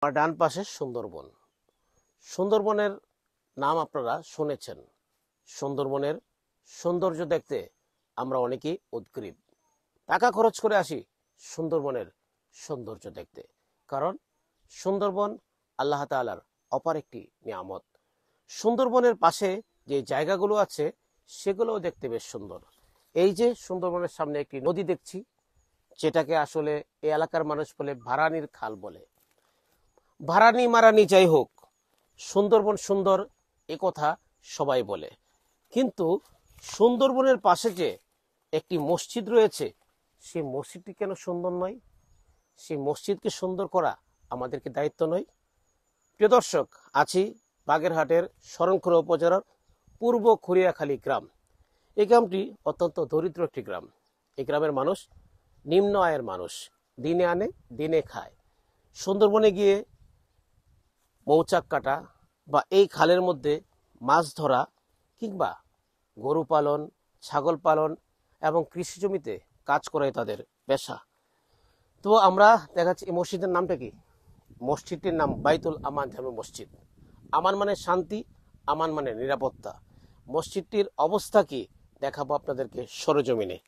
আমার ডান পাশে সুন্দরবন। সুন্দরবনের নাম আপনারা শুনেছেন। সুন্দরবনের সৌন্দর্য দেখতে আমরা অনেকেই উদগ্রীব। টাকা খরচ করে আসি সুন্দরবনের সৌন্দর্য দেখতে, কারণ সুন্দরবন আল্লাহ তাআলার অপার একটি নিয়ামত। সুন্দরবনের পাশে যে জায়গাগুলো আছে সেগুলোও দেখতে বেশ সুন্দর। এই যে সুন্দরবনের সামনে একটি নদী দেখছি, যেটাকে আসলে এই এলাকার মানুষ বলে ভারানির খাল বলে। ভারানি মারানি যাই হোক, সুন্দরবন সুন্দর এ কথা সবাই বলে, কিন্তু সুন্দরবনের পাশে যে একটি মসজিদ রয়েছে, সেই মসজিদটি কেন সুন্দর নয়? সেই মসজিদকে সুন্দর করা আমাদেরকে দায়িত্ব নয়? প্রিয় দর্শক, আছি বাগেরহাটের শরণখোলা উপজেলার পূর্ব খুরিয়াখালী গ্রাম। এই গ্রামটি অত্যন্ত দরিদ্র একটি গ্রাম। এই গ্রামের মানুষ নিম্ন আয়ের মানুষ, দিনে আনে দিনে খায়। সুন্দরবনে গিয়ে মৌচাক কাটা বা এই খালের মধ্যে মাছ ধরা কিংবা গরু পালন, ছাগল পালন এবং কৃষি জমিতে কাজ করাই তাদের পেশা। তো আমরা দেখাচ্ছি এই মসজিদের নামটা কি? মসজিদটির নাম বাইতুল আমান জামে মসজিদ। আমান মানে শান্তি, আমান মানে নিরাপত্তা। মসজিদটির অবস্থা কি দেখাবো আপনাদেরকে সরেজমিনে।